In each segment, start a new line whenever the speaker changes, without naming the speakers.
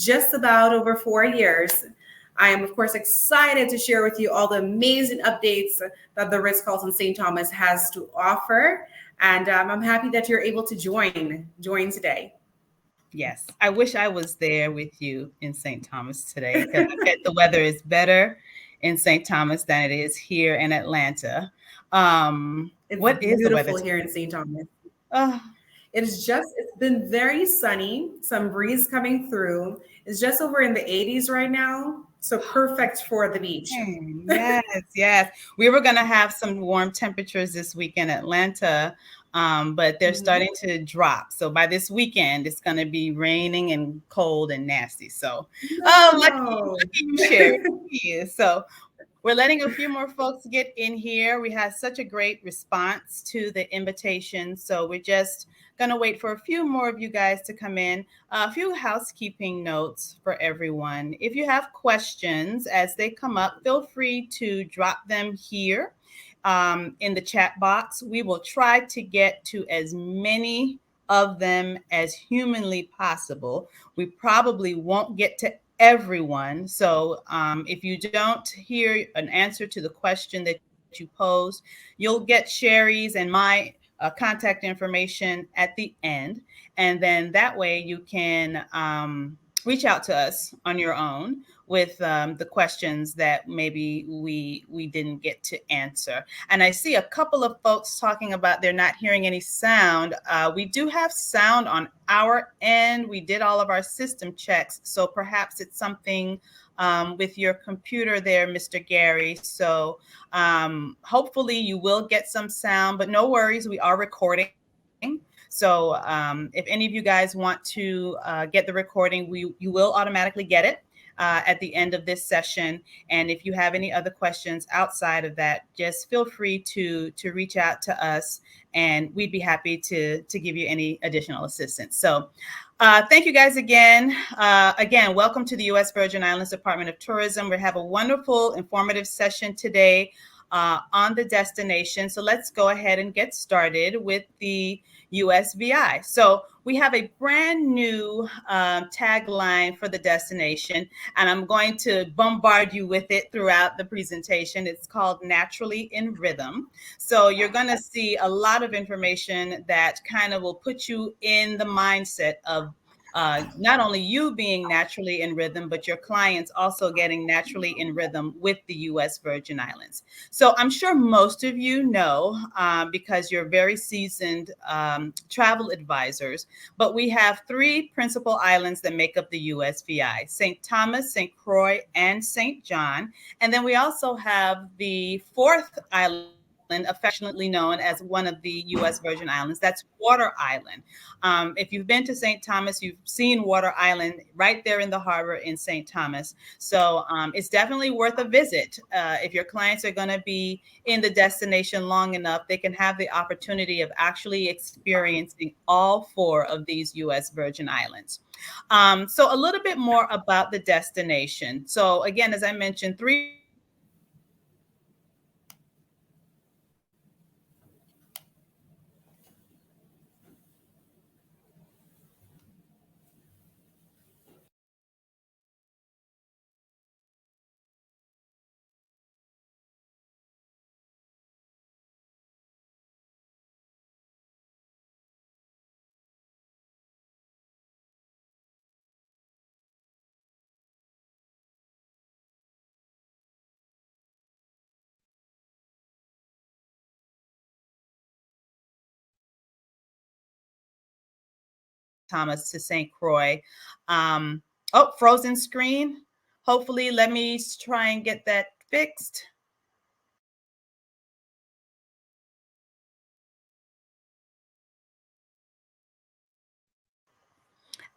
just about over 4 years. I am, of course, excited to share with you all the amazing updates that the Ritz Carlton St. Thomas has to offer. And I'm happy that you're able to join today.
Yes, I wish I was there with you in St. Thomas today, because I bet the weather is better in St. Thomas than it is here in Atlanta.
It's
What is the weather
beautiful here
today?
in St. Thomas.
Uh,
It's been very sunny, some breeze coming through. It's just over in the 80s right now. So perfect for the beach.
yes, yes. We were going to have some warm temperatures this week in Atlanta, but they're
Mhm.
starting to drop. So by this weekend, it's going to be raining and cold and nasty. So, oh,
No.
lucky you, Sherry. So we're letting a few more folks get in here. We had such a great response to the invitation. So we're just going to wait for a few more of you guys to come in. A few housekeeping notes for everyone. If you have questions as they come up, feel free to drop them here in the chat box. We will try to get to as many of them as humanly possible. We probably won't get to everyone. So if you don't hear an answer to the question that you posed, you'll get Sherry's and my contact information at the end. And then that way you can reach out to us on your own with the questions that maybe we didn't get to answer. And I see a couple of folks talking about they're not hearing any sound. We do have sound on our end. We did all of our system checks, so perhaps it's something with your computer there, Mr. Gary. So hopefully you will get some sound, but no worries, we are recording. So if any of you guys want to get the recording, you will automatically get it at the end of this session. And if you have any other questions outside of that, just feel free to reach out to us, and we'd be happy to give you any additional assistance. So thank you guys again. Again, welcome to the U.S. Virgin Islands Department of Tourism. We have a wonderful, informative session today on the destination. So let's go ahead and get started with the USVI. So we have a brand new tagline for the destination, and I'm going to bombard you with it throughout the presentation. It's called Naturally in Rhythm. So you're going to see a lot of information that kind of will put you in the mindset of not only you being naturally in rhythm, but your clients also getting naturally in rhythm with the U.S. Virgin Islands. So I'm sure most of you know because you're very seasoned travel advisors, but we have three principal islands that make up the USVI: St. Thomas, St. Croix, and St. John. And then we also have the fourth island, affectionately known as one of the U.S. Virgin Islands. That's Water Island. If you've been to St. Thomas, you've seen Water Island right there in the harbor in St. Thomas. So it's definitely worth a visit. If your clients are going to be in the destination long enough, they can have the opportunity of actually experiencing all four of these U.S. Virgin Islands. So a little bit more about the destination. So again, as I mentioned, three Thomas to St. Croix. Oh, frozen screen. Hopefully, let me try and get that fixed.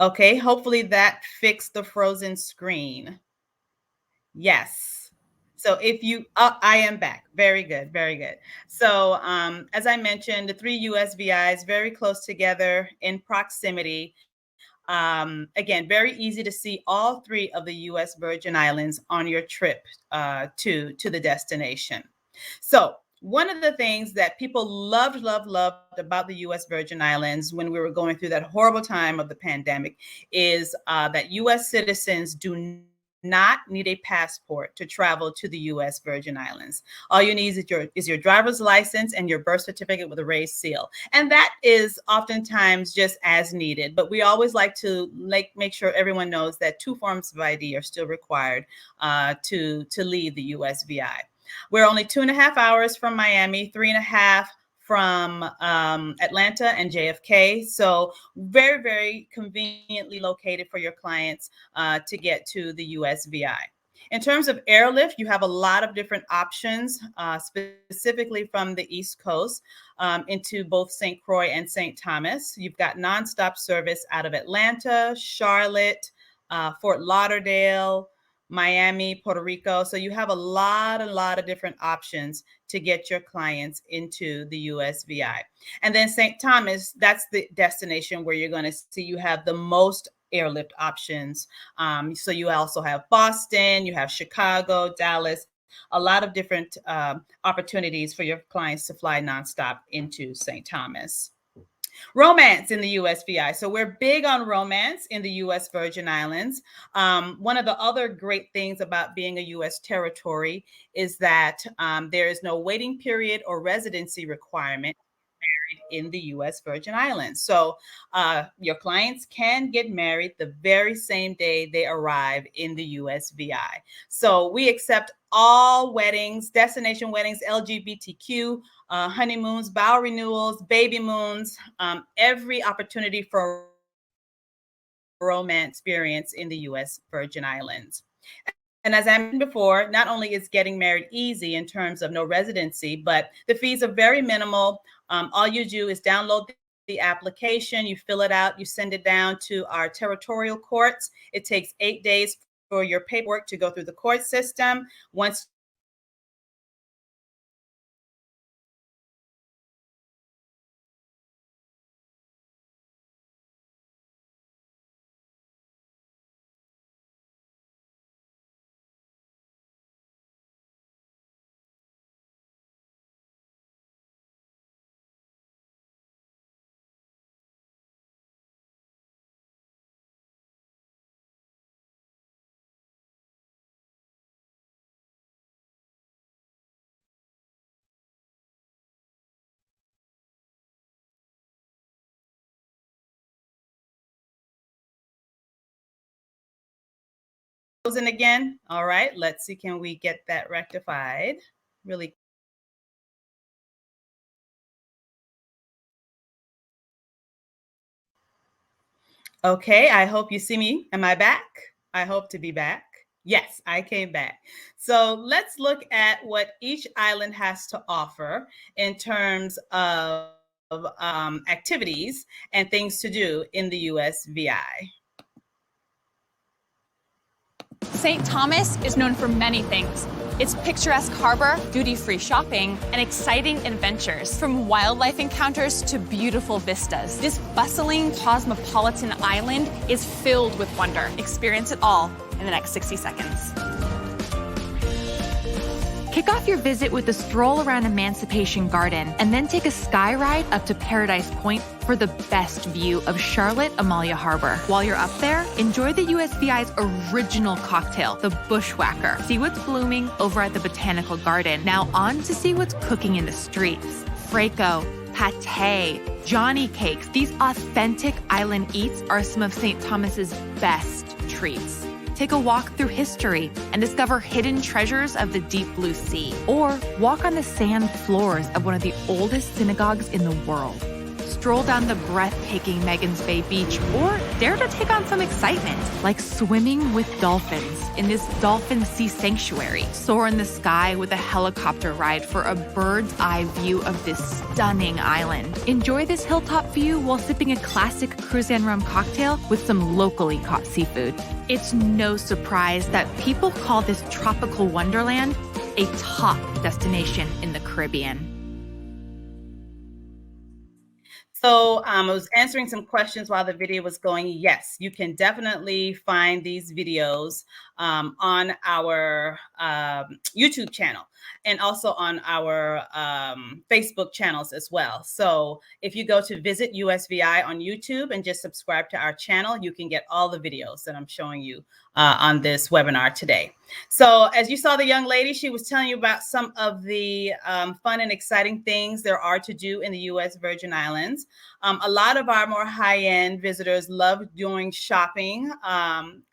Okay, hopefully that fixed the frozen screen. Yes. So if you, I am back. Very good, very good. So as I mentioned, the three USVIs very close together in proximity. Again, very easy to see all three of the U.S. Virgin Islands on your trip to the destination. So one of the things that people loved about the U.S. Virgin Islands when we were going through that horrible time of the pandemic is that U.S. citizens do not need a passport to travel to the U.S. Virgin Islands. All you need is your driver's license and your birth certificate with a raised seal. And that is oftentimes just as needed. But we always like to make sure everyone knows that 2 forms of ID are still required to leave the USVI. We're only 2.5 hours from Miami, 3.5 from Atlanta and JFK. So very, very conveniently located for your clients to get to the USVI. In terms of airlift, you have a lot of different options, specifically from the East Coast into both St. Croix and St. Thomas. You've got nonstop service out of Atlanta, Charlotte, Fort Lauderdale, Miami, Puerto Rico. So you have a lot of different options to get your clients into the USVI. And then St. Thomas, that's the destination where you're going to see you have the most airlift options. So you also have Boston, you have Chicago, Dallas, a lot of different opportunities for your clients to fly nonstop into St. Thomas. Romance in the USVI. So we're big on romance in the U.S. Virgin Islands. One of the other great things about being a U.S. territory is that there is no waiting period or residency requirement in the U.S. Virgin Islands. So your clients can get married the very same day they arrive in the USVI. So we accept all weddings, destination weddings, LGBTQ, honeymoons, vow renewals, baby moons, every opportunity for romance experience in the U.S. Virgin Islands. And as I mentioned before, not only is getting married easy in terms of no residency, but the fees are very minimal. All you do is download the application, you fill it out, you send it down to our territorial courts. It takes 8 days for your paperwork to go through the court system. Once in again. All right, let's see, can we get that rectified? Really. Okay, I hope you see me. Am I back? I hope to be back. Yes, I came back. So let's look at what each island has to offer in terms of activities and things to do in the USVI.
St. Thomas is known for many things. Its picturesque harbor, duty-free shopping, and exciting adventures. From wildlife encounters to beautiful vistas, this bustling cosmopolitan island is filled with wonder. Experience it all in the next 60 seconds.
Kick off your visit with a stroll around Emancipation Garden and then take a sky ride up to Paradise Point for the best view of Charlotte Amalia Harbor. While you're up there, enjoy the USVI's original cocktail, the Bushwhacker. See what's blooming over at the Botanical Garden. Now on to see what's cooking in the streets. Freco, pate, Johnny cakes. These authentic island eats are some of St. Thomas's best treats. Take a walk through history and discover hidden treasures of the deep blue sea. Or walk on the sand floors of one of the oldest synagogues in the world. Stroll down the breathtaking Megan's Bay Beach, or dare to take on some excitement, like swimming with dolphins in this dolphin sea sanctuary. Soar in the sky with a helicopter ride for a bird's eye view of this stunning island. Enjoy this hilltop view while sipping a classic Cruzan rum cocktail with some locally caught seafood. It's no surprise that people call this tropical wonderland a top destination in the Caribbean.
So I was answering some questions while the video was going. Yes, you can definitely find these videos on our YouTube channel and also on our Facebook channels as well. So if you go to Visit USVI on YouTube and just subscribe to our channel, you can get all the videos that I'm showing you on this webinar today. So as you saw the young lady, she was telling you about some of the fun and exciting things there are to do in the U.S. Virgin Islands. A lot of our more high-end visitors love doing shopping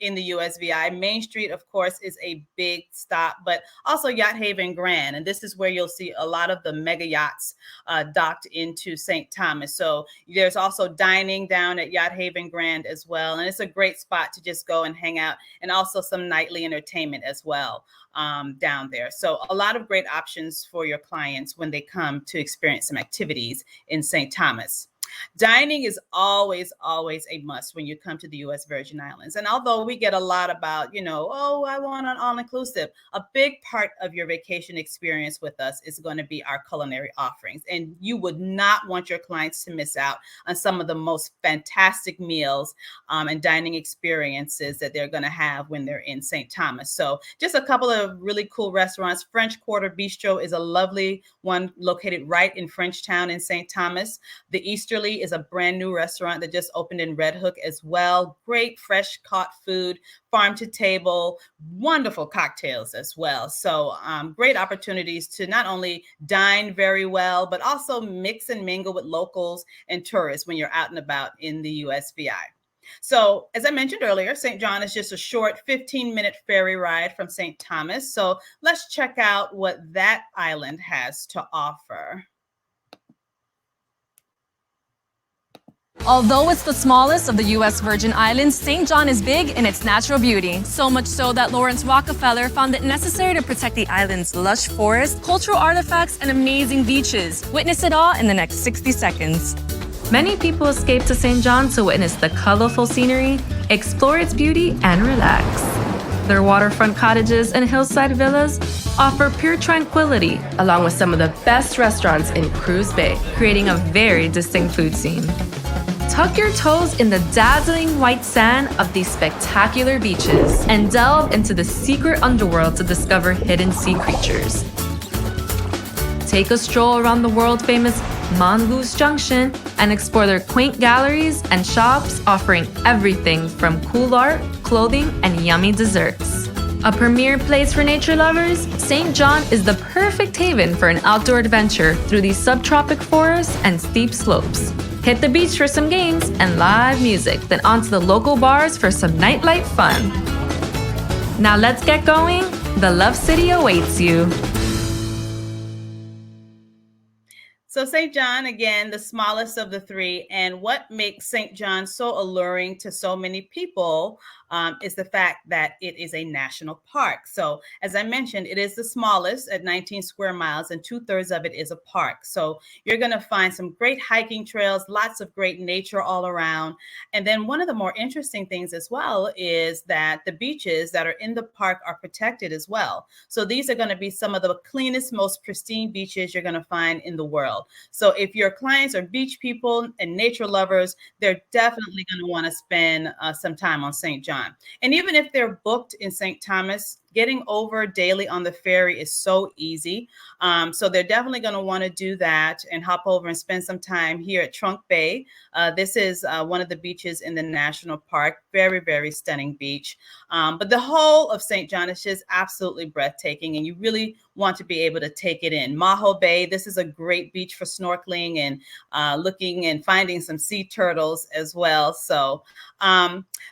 in the USVI. Main Street, of course, is a big stop, but also Yacht Haven Grand. And this is where you'll see a lot of the mega yachts docked into St. Thomas. So there's also dining down at Yacht Haven Grand as well. And it's a great spot to just go and hang out, and also some nightly entertainment as well down there. So a lot of great options for your clients when they come to experience some activities in St. Thomas. Dining is always, always a must when you come to the U.S. Virgin Islands. And although we get a lot about, you know, oh, I want an all-inclusive, a big part of your vacation experience with us is going to be our culinary offerings. And you would not want your clients to miss out on some of the most fantastic meals and dining experiences that they're going to have when they're in St. Thomas. So just a couple of really cool restaurants. French Quarter Bistro is a lovely one located right in Frenchtown in St. Thomas. The Easterly is a brand new restaurant that just opened in Red Hook as well. Great fresh caught food, farm to table, wonderful cocktails as well. So great opportunities to not only dine very well, but also mix and mingle with locals and tourists when you're out and about in the USVI. So as I mentioned earlier, St. John is just a short 15-minute ferry ride from St. Thomas. So let's check out what that island has to offer.
Although it's the smallest of the U.S. Virgin Islands, St. John is big in its natural beauty. So much so that Lawrence Rockefeller found it necessary to protect the island's lush forest, cultural artifacts, and amazing beaches. Witness it all in the next 60 seconds.
Many people escape to St. John to witness the colorful scenery, explore its beauty, and relax. Their waterfront cottages and hillside villas offer pure tranquility, along with some of the best restaurants in Cruz Bay, creating a very distinct food scene. Tuck your toes in the dazzling white sand of these spectacular beaches and delve into the secret underworld to discover hidden sea creatures. Take a stroll around the world-famous Mongoose Junction and explore their quaint galleries and shops offering everything from cool art, clothing, and yummy desserts. A premier place for nature lovers, St. John is the perfect haven for an outdoor adventure through these subtropic forests and steep slopes. Hit the beach for some games and live music, then onto the local bars for some nightlife fun. Now let's get going. The Love City awaits you.
So St. John, again, the smallest of the three. And what makes St. John so alluring to so many people is the fact that it is a national park. So as I mentioned, it is the smallest at 19 square miles, and 2/3 of it is a park. So you're going to find some great hiking trails, lots of great nature all around. And then one of the more interesting things as well is that the beaches that are in the park are protected as well. So these are going to be some of the cleanest, most pristine beaches you're going to find in the world. So if your clients are beach people and nature lovers, they're definitely going to want to spend some time on St. John. And even if they're booked in St. Thomas, getting over daily on the ferry is so easy. So they're definitely going to want to do that and hop over and spend some time here at Trunk Bay. This is one of the beaches in the national park. Very, very stunning beach. But the whole of St. John is just absolutely breathtaking, and you really want to be able to take it in. Maho Bay, this is a great beach for snorkeling and looking and finding some sea turtles as well. So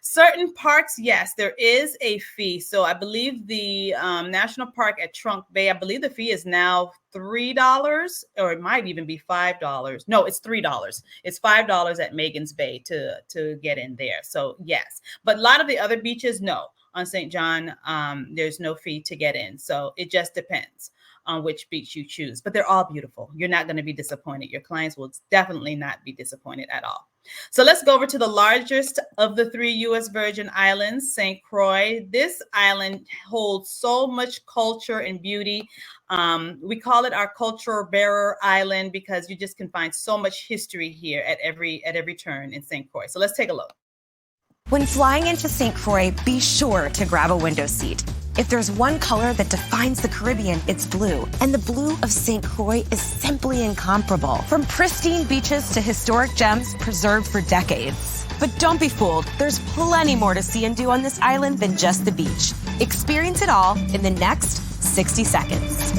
certain parks, yes, there is a fee. So I believe the national park at Trunk Bay, I believe the fee is now $3, or it might even be $5. No, it's $3. It's $5 at Megan's Bay to get in there. So yes, but a lot of the other beaches, no. On St. John, there's no fee to get in. So it just depends on which beach you choose, but they're all beautiful. You're not going to be disappointed. Your clients will definitely not be disappointed at all. So let's go over to the largest of the 3 U.S. Virgin Islands, St. Croix. This island holds so much culture and beauty. We call it our cultural bearer island because you just can find so much history here at every turn in St. Croix. So let's take a look.
When flying into St. Croix, be sure to grab a window seat. If there's one color that defines the Caribbean, it's blue. And the blue of St. Croix is simply incomparable. From pristine beaches to historic gems preserved for decades. But don't be fooled. There's plenty more to see and do on this island than just the beach. Experience it all in the next 60 seconds.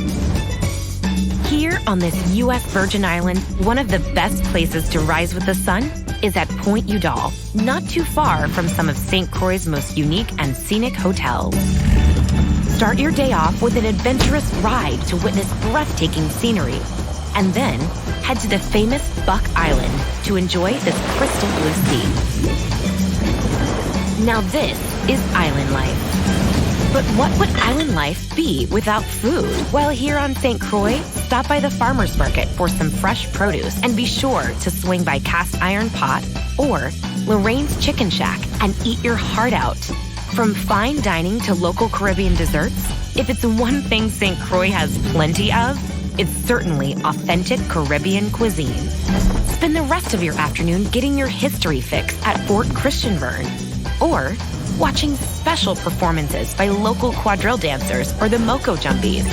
Here on this U.S. Virgin Island, one of the best places to rise with the sun is at Point Udall, not too far from some of St. Croix's most unique and scenic hotels. Start your day off with an adventurous ride to witness breathtaking scenery, and then head to the famous Buck Island to enjoy this crystal blue sea. Now this is island life. But what would island life be without food? While here on St. Croix, stop by the farmer's market for some fresh produce and be sure to swing by Cast Iron Pot or Lorraine's Chicken Shack and eat your heart out. From fine dining to local Caribbean desserts, if it's one thing St. Croix has plenty of, it's certainly authentic Caribbean cuisine. Spend the rest of your afternoon getting your history fix at Fort Christian Vern, or watching special performances by local quadrille dancers or the Moco Jumpies.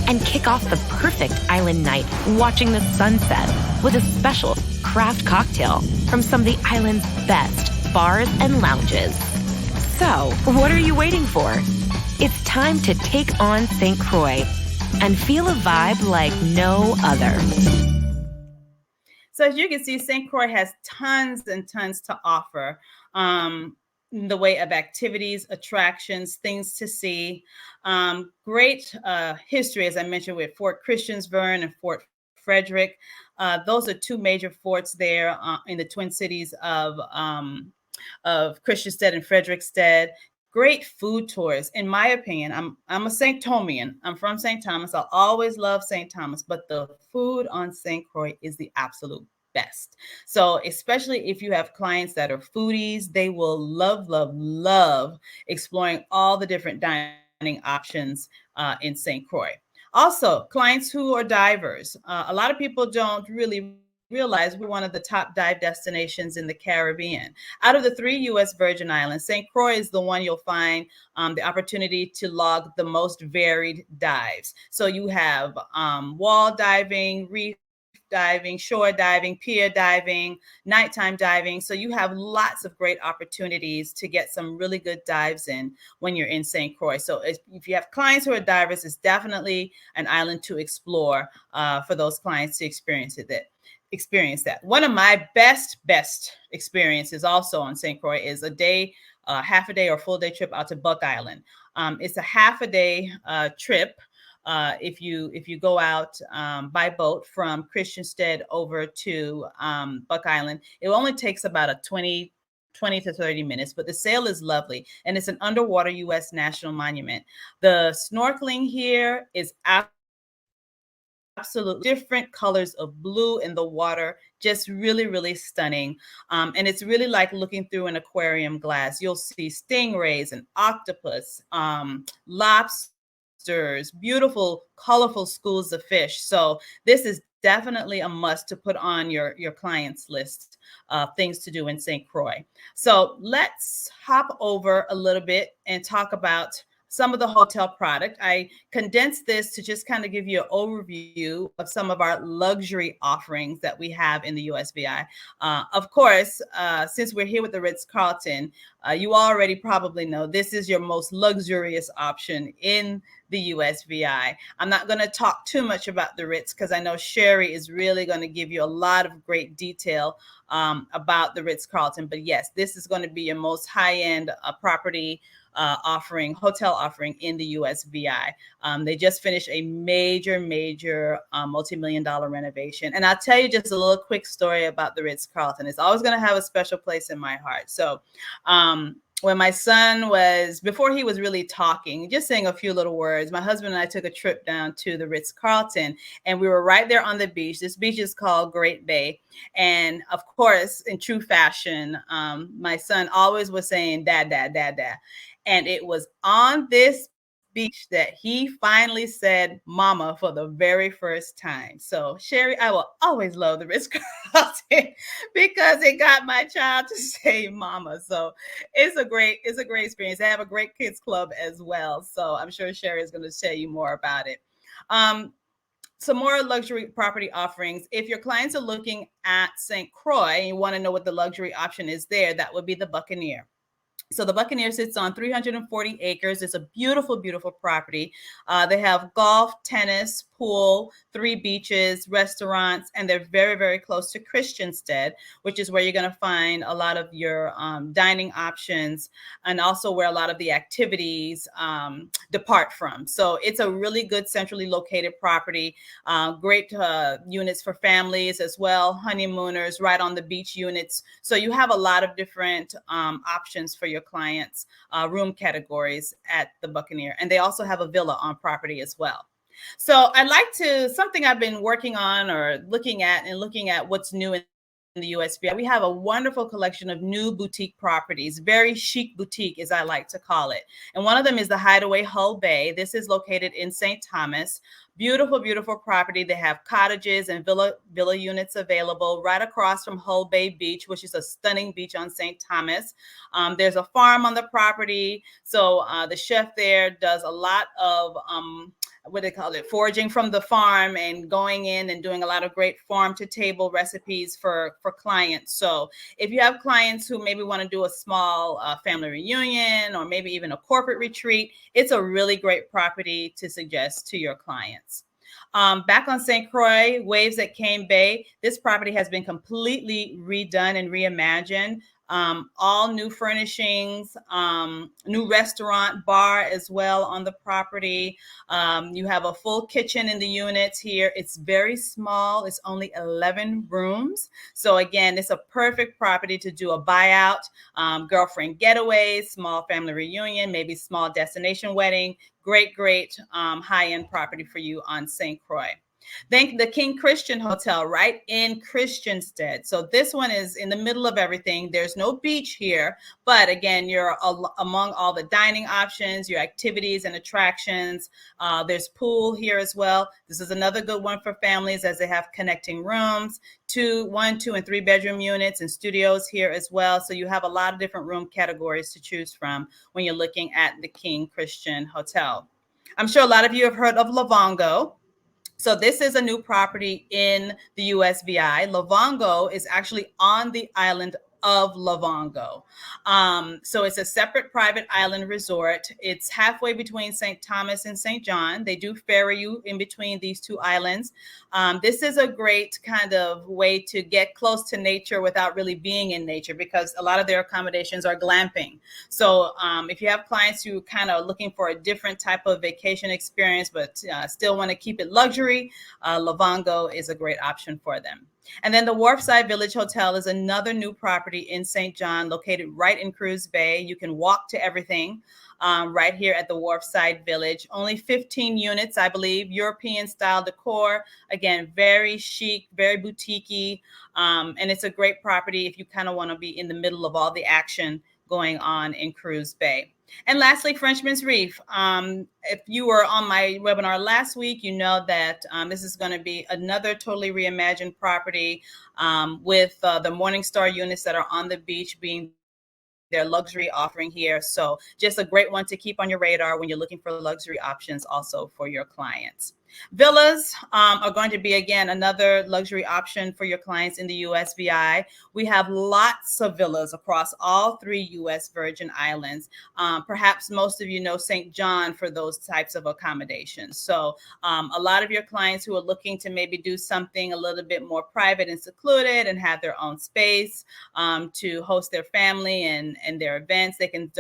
And kick off the perfect island night watching the sunset with a special craft cocktail from some of the island's best bars and lounges. So, what are you waiting for? It's time to take on St. Croix and feel a vibe like no other.
So as you can see, St. Croix has tons and tons to offer in the way of activities, attractions, things to see. Great history, as I mentioned, with Fort Christians Vern and Fort Frederick. Those are 2 major forts there in the Twin Cities of Christiansted and Frederickstead. Great food tours. In my opinion, I'm a St. Thomian. I'm from St. Thomas. I'll always love St. Thomas, but the food on St. Croix is the absolute best. So especially if you have clients that are foodies, they will love, love, love exploring all the different dining options in St. Croix. Also, clients who are divers. A lot of people don't really realize we're one of the top dive destinations in the Caribbean. Out of the 3 U.S. Virgin Islands, St. Croix is the one you'll find the opportunity to log the most varied dives. So you have wall diving, reef diving, shore diving, pier diving, nighttime diving. So you have lots of great opportunities to get some really good dives in when you're in St. Croix. So if you have clients who are divers, it's definitely an island to explore for those clients to experience that. One of my best experiences also on St. Croix is a day, half a day or full day trip out to Buck Island. It's a half a day trip. If you go out by boat from Christiansted over to Buck Island, it only takes about a 20 to 30 minutes, but the sail is lovely. And it's an underwater U.S. national monument. The snorkeling here is absolutely different colors of blue in the water, just really, really stunning. And it's really like looking through an aquarium glass. You'll see stingrays and octopus, lobsters, beautiful, colorful schools of fish. So this is definitely a must to put on your clients list of things to do in St. Croix. So let's hop over a little bit and talk about some of the hotel product. I condensed this to just kind of give you an overview of some of our luxury offerings that we have in the USVI. Of course, since we're here with the Ritz Carlton, you already probably know this is your most luxurious option in the USVI. I'm not going to talk too much about the Ritz because I know Shari is really going to give you a lot of great detail about the Ritz Carlton. But yes, this is going to be your most high-end property hotel offering in the USVI. They just finished a major multi-million-dollar renovation. And I'll tell you just a little quick story about the Ritz Carlton. It's always going to have a special place in my heart. So when my son was, before he was really talking, just saying a few little words, my husband and I took a trip down to the Ritz Carlton, and we were right there on the beach. This beach is called Great Bay. And of course, in true fashion, my son always was saying, Dad, Dad, Dad, Dad. And it was on this beach that he finally said mama for the very first time. So Shari, I will always love the Ritz Carlton because it got my child to say mama. So it's a great experience. They have a great kids club as well. So I'm sure Shari is going to tell you more about it. Some more luxury property offerings. If your clients are looking at St. Croix and you want to know what the luxury option is there, that would be the Buccaneer. So the Buccaneer sits on 340 acres. It's a beautiful, beautiful property. They have golf, tennis, pool, 3 beaches, restaurants, and they're very, very close to Christiansted, which is where you're going to find a lot of your dining options and also where a lot of the activities depart from. So it's a really good centrally located property. Great units for families as well, honeymooners, right on the beach units. So you have a lot of different options for your clients, room categories at the Buccaneer. And they also have a villa on property as well. So I'd like to, something I've been working on or looking at what's new in the USVI. We have a wonderful collection of new boutique properties, very chic boutique, as I like to call it. And one of them is the Hideaway Hull Bay. This is located in St. Thomas. Beautiful, beautiful property. They have cottages and villa units available right across from Hull Bay Beach, which is a stunning beach on St. Thomas. There's a farm on the property. So the chef there does a lot of what they call it, foraging from the farm and going in and doing a lot of great farm to table recipes for clients. So if you have clients who maybe want to do a small family reunion or maybe even a corporate retreat, it's a really great property to suggest to your clients. Back on St. Croix, Waves at Cane Bay, this property has been completely redone and reimagined. All new furnishings, new restaurant, bar as well on the property. You have a full kitchen in the units here. It's very small. It's only 11 rooms. So again, it's a perfect property to do a buyout, girlfriend getaways, small family reunion, maybe small destination wedding. Great high-end property for you on St. Croix. Then the King Christian Hotel right in Christiansted. So this one is in the middle of everything. There's no beach here, but again, you're among all the dining options, your activities and attractions. There's pool here as well. This is another good one for families as they have connecting rooms, 1, 2, and 3 bedroom units and studios here as well. So you have a lot of different room categories to choose from when you're looking at the King Christian Hotel. I'm sure a lot of you have heard of Livongo. So this is a new property in the USVI. Livongo is actually on the island of Livongo. So it's a separate private island resort. It's halfway between St. Thomas and St. John. They do ferry you in between these 2 islands. This is a great kind of way to get close to nature without really being in nature because a lot of their accommodations are glamping. So if you have clients who kind of looking for a different type of vacation experience, but still want to keep it luxury, Livongo is a great option for them. And then the Wharfside Village Hotel is another new property in St. John, located right in Cruz Bay. You can walk to everything right here at the Wharfside Village. Only 15 units, I believe, European style decor. Again, very chic, very boutique-y. And it's a great property if you kind of want to be in the middle of all the action going on in Cruz Bay. And lastly, Frenchman's Reef. If you were on my webinar last week, you know that this is going to be another totally reimagined property with the Morningstar units that are on the beach being their luxury offering here. So just a great one to keep on your radar when you're looking for luxury options also for your clients. Villas are going to be, again, another luxury option for your clients in the USVI. We have lots of villas across all 3 U.S. Virgin Islands. Perhaps most of you know St. John for those types of accommodations. So a lot of your clients who are looking to maybe do something a little bit more private and secluded and have their own space to host their family and their events, they can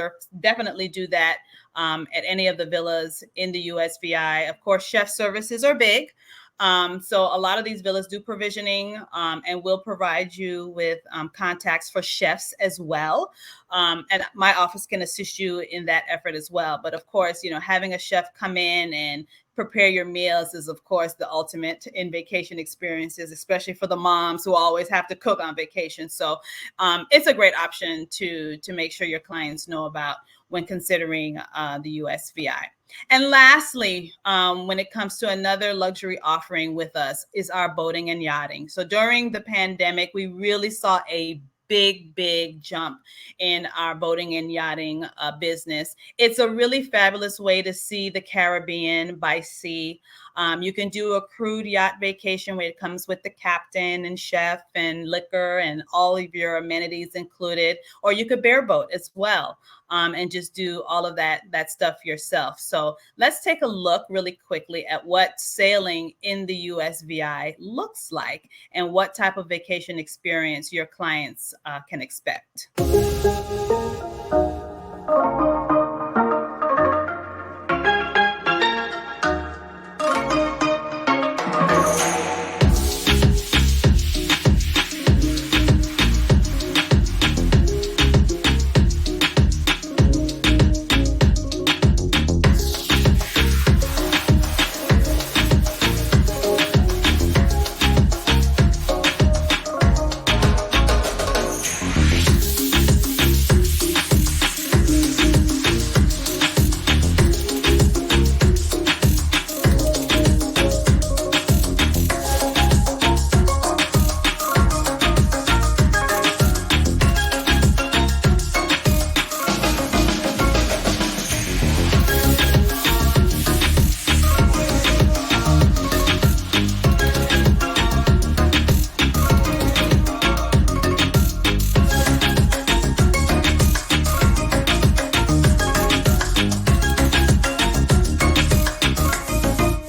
definitely do that at any of the villas in the USVI. Of course, chef services are big. So a lot of these villas do provisioning, and will provide you with contacts for chefs as well. And my office can assist you in that effort as well. But of course, having a chef come in and prepare your meals is, of course, the ultimate in vacation experiences, especially for the moms who always have to cook on vacation. So it's a great option to make sure your clients know about when considering the USVI. And lastly, when it comes to another luxury offering with us is our boating and yachting. So during the pandemic, we really saw a big jump in our boating and yachting business. It's a really fabulous way to see the Caribbean by sea. You can do a crude yacht vacation where it comes with the captain and chef and liquor and all of your amenities included, or you could bareboat as well, and just do all of that stuff yourself. So let's take a look really quickly at what sailing in the USVI looks like and what type of vacation experience your clients can expect.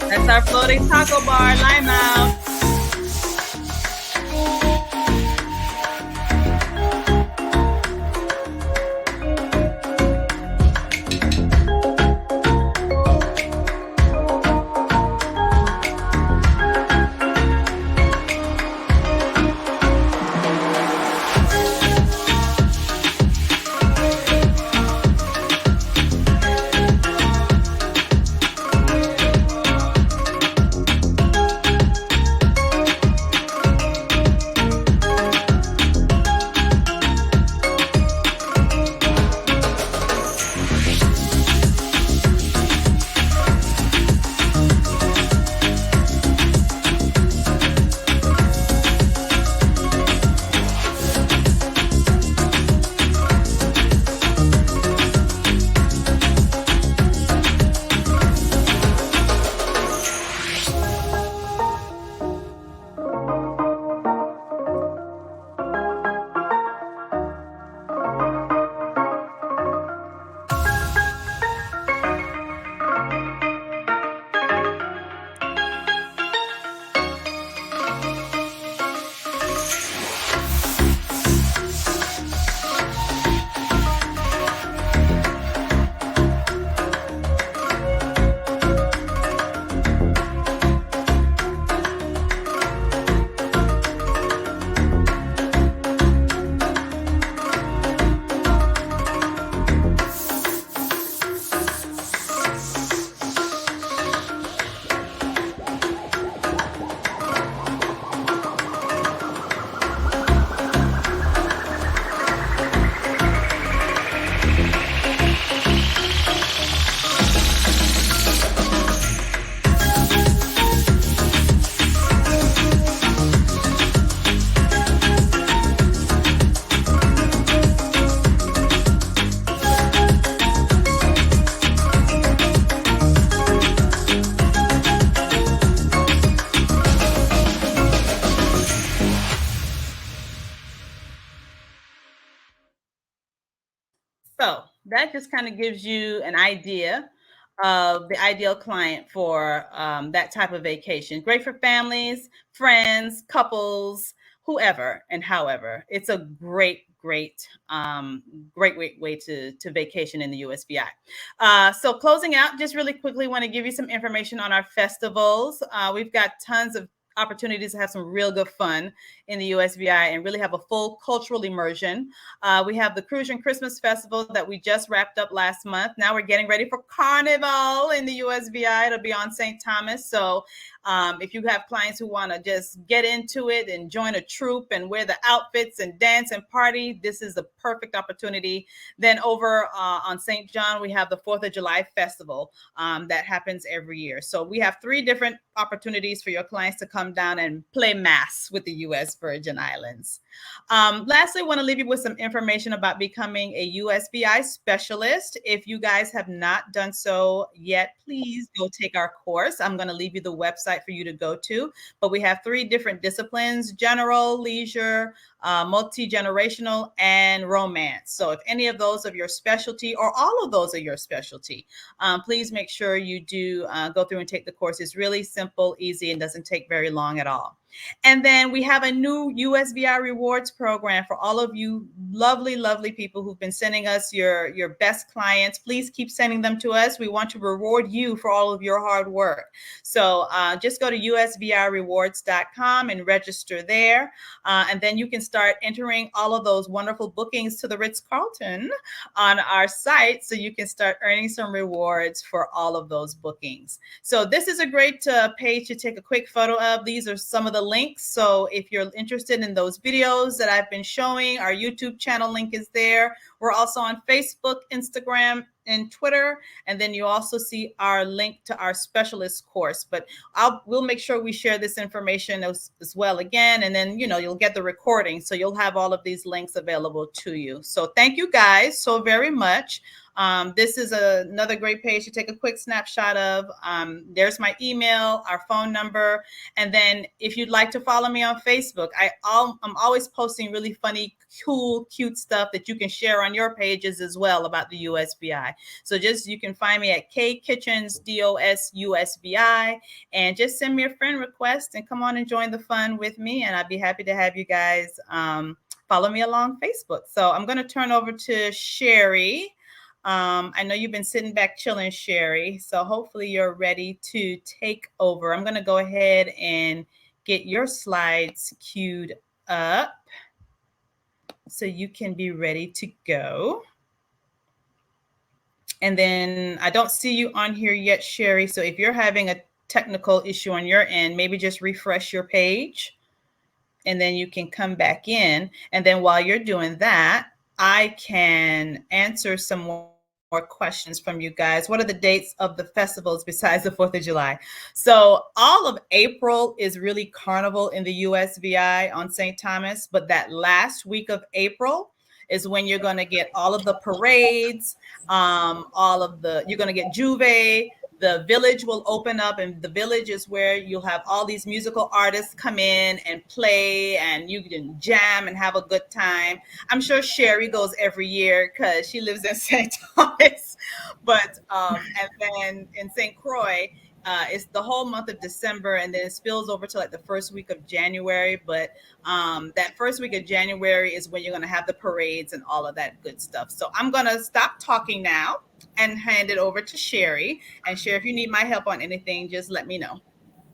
That's our floating taco bar, Limeout. So that just kind of gives you an idea of the ideal client for that type of vacation. Great for families, friends, couples whoever and however. It's a great way to vacation in the USVI. So closing out, just really quickly want to give you some information on our festivals. We've got tons of opportunities to have some real good fun in the USVI and really have a full cultural immersion. We have the Cruise and Christmas Festival that we just wrapped up last month. Now we're getting ready for Carnival in the USVI. It'll be on St. Thomas. So if you have clients who want to just get into it and join a troupe and wear the outfits and dance and party, this is the perfect opportunity. Then over on St. John, we have the 4th of July Festival that happens every year. So we have 3 different opportunities for your clients to come down and play mass with the U.S. Virgin Islands. Lastly, I want to leave you with some information about becoming a USVI specialist. If you guys have not done so yet, please go take our course. I'm going to leave you the website for you to go to, but we have 3 different disciplines: general, leisure, multi-generational, and romance. So if any of those are your specialty or all of those are your specialty, please make sure you do go through and take the course. It's really simple, easy, and doesn't take very long at all. And then we have a new USVI rewards program for all of you lovely, lovely people who've been sending us your best clients. Please keep sending them to us. We want to reward you for all of your hard work. So just go to usvirewards.com and register there. And then you can start entering all of those wonderful bookings to the Ritz Carlton on our site, so you can start earning some rewards for all of those bookings. So this is a great page to take a quick photo of. These are some of the links. So if you're interested in those videos that I've been showing, our YouTube channel link is there. We're also on Facebook, Instagram, and Twitter. And then you also see our link to our specialist course. But we'll make sure we share this information as well again. And then, you'll get the recording. So you'll have all of these links available to you. So thank you guys so very much. This is another great page to take a quick snapshot of. There's my email, our phone number. And then if you'd like to follow me on Facebook, I'm always posting really funny, cool, cute stuff that you can share on your pages as well about the USVI. So you can find me at K Kitchens DOS USVI, and just send me a friend request and come on and join the fun with me. And I'd be happy to have you guys follow me along Facebook. So I'm going to turn over to Shari. I know you've been sitting back chilling, Shari, so hopefully you're ready to take over. I'm going to go ahead and get your slides queued up so you can be ready to go. And then I don't see you on here yet, Shari, so if you're having a technical issue on your end, maybe just refresh your page and then you can come back in. And then while you're doing that, I can answer some more questions from you guys. What are the dates of the festivals besides the 4th of July? So all of April is really Carnival in the USVI on St. Thomas, but that last week of April is when you're going to get all of the parades, you're going to get Juve. The village will open up, and the village is where you'll have all these musical artists come in and play, and you can jam and have a good time. I'm sure Shari goes every year because she lives in St. Thomas. But and then in St. Croix, it's the whole month of December, and then it spills over to like the first week of January. But that first week of January is when you're going to have the parades and all of that good stuff. So I'm going to stop talking now and hand it over to Shari. And Shari, if you need my help on anything, just let me know.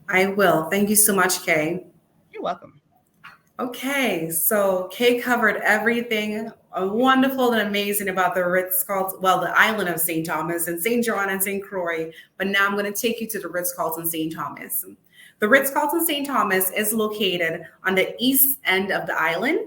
I will. Thank you so much, Kay.
You're welcome.
Okay, so Kay covered everything wonderful and amazing about the Ritz Carlton, the island of St. Thomas and St. John and St. Croix. But now I'm going to take you to the Ritz Carlton St. Thomas. The Ritz Carlton St. Thomas is located on the east end of the island.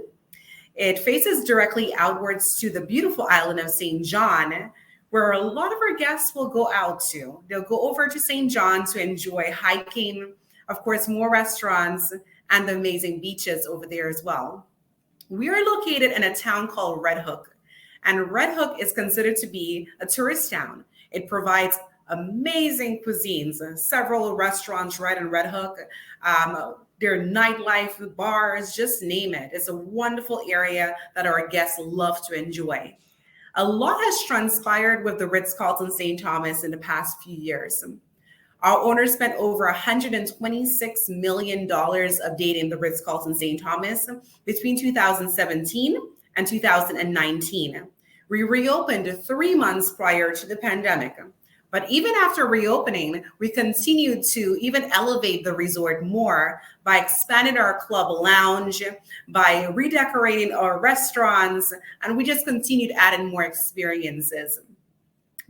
It faces directly outwards to the beautiful island of St. John, where a lot of our guests will go out to. They'll go over to St. John to enjoy hiking, of course, more restaurants, and the amazing beaches over there as well. We are located in a town called Red Hook, and Red Hook is considered to be a tourist town. It provides amazing cuisines, several restaurants right in Red Hook, their nightlife, bars, just name it. It's a wonderful area that our guests love to enjoy. A lot has transpired with the Ritz Carlton St. Thomas in the past few years. Our owners spent over $126 million updating the Ritz Carlton St. Thomas between 2017 and 2019. We reopened 3 months prior to the pandemic. But even after reopening, we continued to even elevate the resort more by expanding our club lounge, by redecorating our restaurants, and we just continued adding more experiences.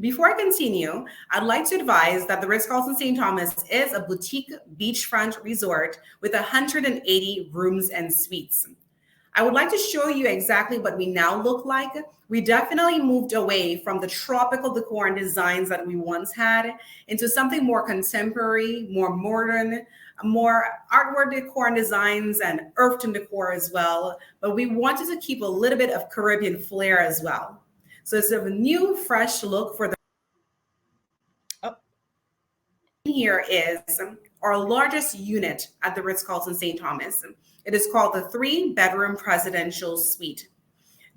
Before I continue, I'd like to advise that the Ritz Carlton St. Thomas is a boutique beachfront resort with 180 rooms and suites. I would like to show you exactly what we now look like. We definitely moved away from the tropical decor and designs that we once had into something more contemporary, more modern, more artwork decor and designs and earth tone decor as well. But we wanted to keep a little bit of Caribbean flair as well. So it's a new, fresh look for the. Here is our largest unit at the Ritz Carlton St. Thomas. It is called the 3-bedroom presidential suite.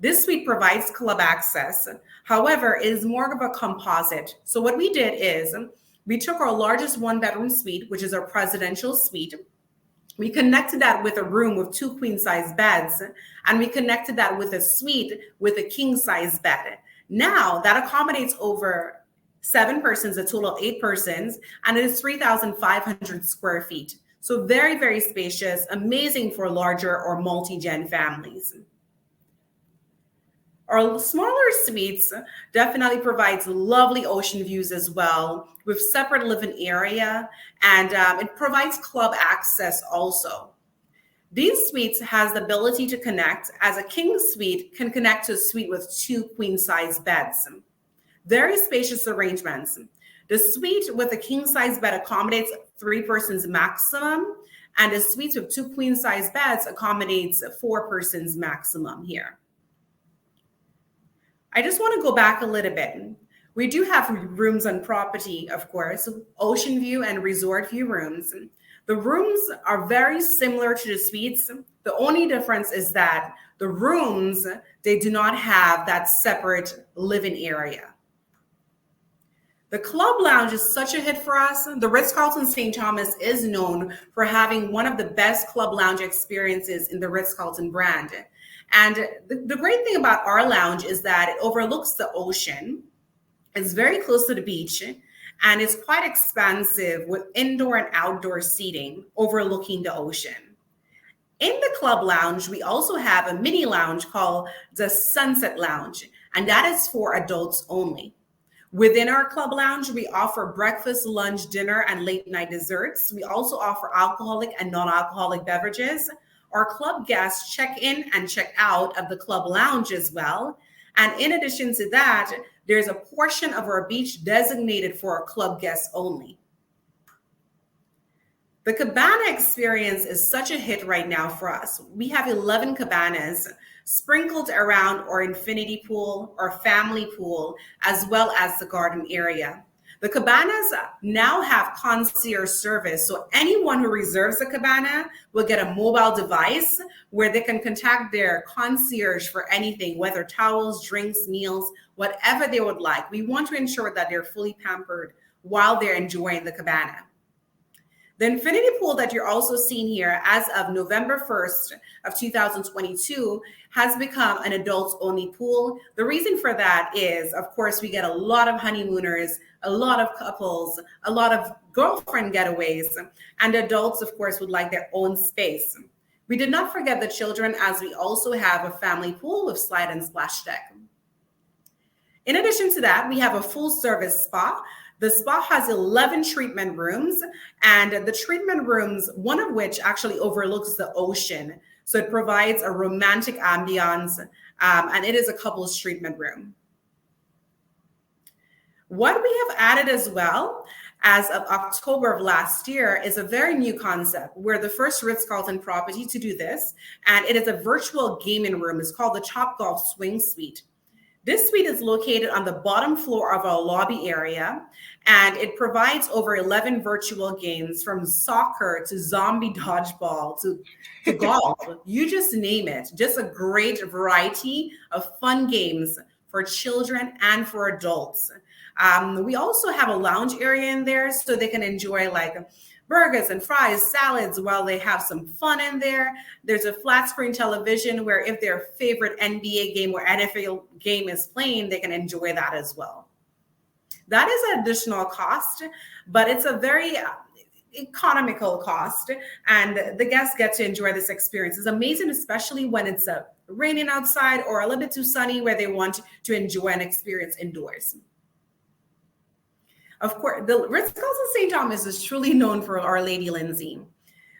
This suite provides club access. However, it is more of a composite. So what we did is we took our largest 1-bedroom suite, which is our presidential suite. We connected that with a room with 2 queen-size beds, and we connected that with a suite with a king-size bed. Now that accommodates over 7 persons, a total of 8 persons, and it is 3,500 square feet. So very, very spacious, amazing for larger or multi-gen families. Our smaller suites definitely provides lovely ocean views as well, with separate living area, and it provides club access also. These suites has the ability to connect, as a king suite can connect to a suite with 2 queen-size beds. Very spacious arrangements. The suite with a king-size bed accommodates 3 persons maximum, and the suites with 2 queen-size beds accommodates 4 persons maximum here. I just want to go back a little bit. We do have rooms on property, of course, ocean view and resort view rooms. The rooms are very similar to the suites. The only difference is that the rooms, they do not have that separate living area. The club lounge is such a hit for us. The Ritz Carlton St. Thomas is known for having one of the best club lounge experiences in the Ritz Carlton brand. And the great thing about our lounge is that it overlooks the ocean. It's very close to the beach, and it's quite expansive with indoor and outdoor seating overlooking the ocean. In the club lounge, we also have a mini lounge called the Sunset Lounge, and that is for adults only. Within our club lounge, we offer breakfast, lunch, dinner, and late night desserts. We also offer alcoholic and non-alcoholic beverages. Our club guests check in and check out of the club lounge as well. And in addition to that, there's a portion of our beach designated for our club guests only. The cabana experience is such a hit right now for us. We have 11 cabanas sprinkled around our infinity pool, our family pool, as well as the garden area. The cabanas now have concierge service. So anyone who reserves a cabana will get a mobile device where they can contact their concierge for anything, whether towels, drinks, meals, whatever they would like. We want to ensure that they're fully pampered while they're enjoying the cabana. The infinity pool that you're also seeing here as of November 1st of 2022 has become an adults only pool. The reason for that is, of course, we get a lot of honeymooners, a lot of couples, a lot of girlfriend getaways, and adults, of course, would like their own space. We did not forget the children, as we also have a family pool with slide and splash deck. In addition to that, we have a full service spa. The spa has 11 treatment rooms, and the treatment rooms, one of which actually overlooks the ocean. So it provides a romantic ambiance, and it is a couples treatment room. What we have added as well as of October of last year is a very new concept. We're the first Ritz Carlton property to do this, and it is a virtual gaming room. It's called the Topgolf Swing Suite. This suite is located on the bottom floor of our lobby area, and it provides over 11 virtual games, from soccer to zombie dodgeball to golf. You just name it. Just a great variety of fun games for children and for adults. We also have a lounge area in there so they can enjoy like burgers and fries, salads while they have some fun in there. There's a flat screen television where if their favorite NBA game or NFL game is playing, they can enjoy that as well. That is an additional cost, but it's a very economical cost, and the guests get to enjoy this experience. It's amazing, especially when it's raining outside or a little bit too sunny where they want to enjoy an experience indoors. Of course, the Ritz Carlton St. Thomas is truly known for our Lady Lindsay.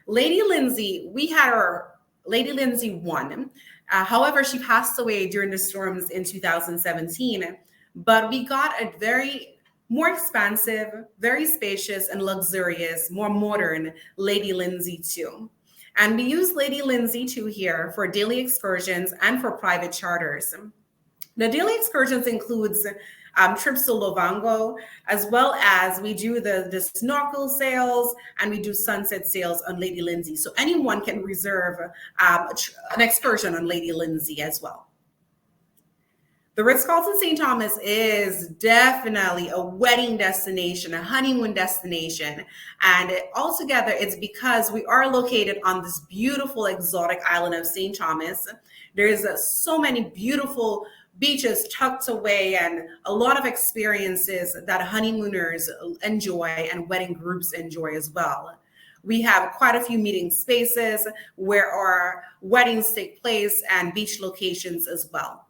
Lady Lindsay, we had our Lady Lindsay 1. However, she passed away during the storms in 2017. But we got a very more expansive, very spacious and luxurious, more modern Lady Lindsay 2. And we use Lady Lindsay 2 here for daily excursions and for private charters. The daily excursions includes trips to Lovango, as well as we do the snorkel sails and we do sunset sails on Lady Lindsay. So anyone can reserve an excursion on Lady Lindsay as well. The Ritz Carlton St. Thomas is definitely a wedding destination, a honeymoon destination. And altogether, it's because we are located on this beautiful exotic island of St. Thomas. There's so many beautiful beaches tucked away and a lot of experiences that honeymooners enjoy and wedding groups enjoy as well. We have quite a few meeting spaces where our weddings take place and beach locations as well.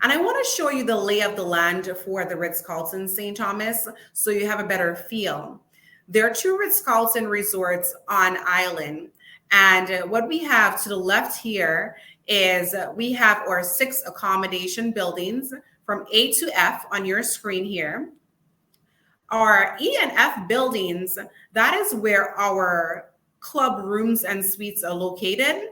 And I want to show you the lay of the land for the Ritz Carlton St. Thomas so you have a better feel. There are 2 Ritz Carlton resorts on island. And what we have to the left here is we have our 6 accommodation buildings from A to F on your screen here. Our E and F buildings, that is where our club rooms and suites are located.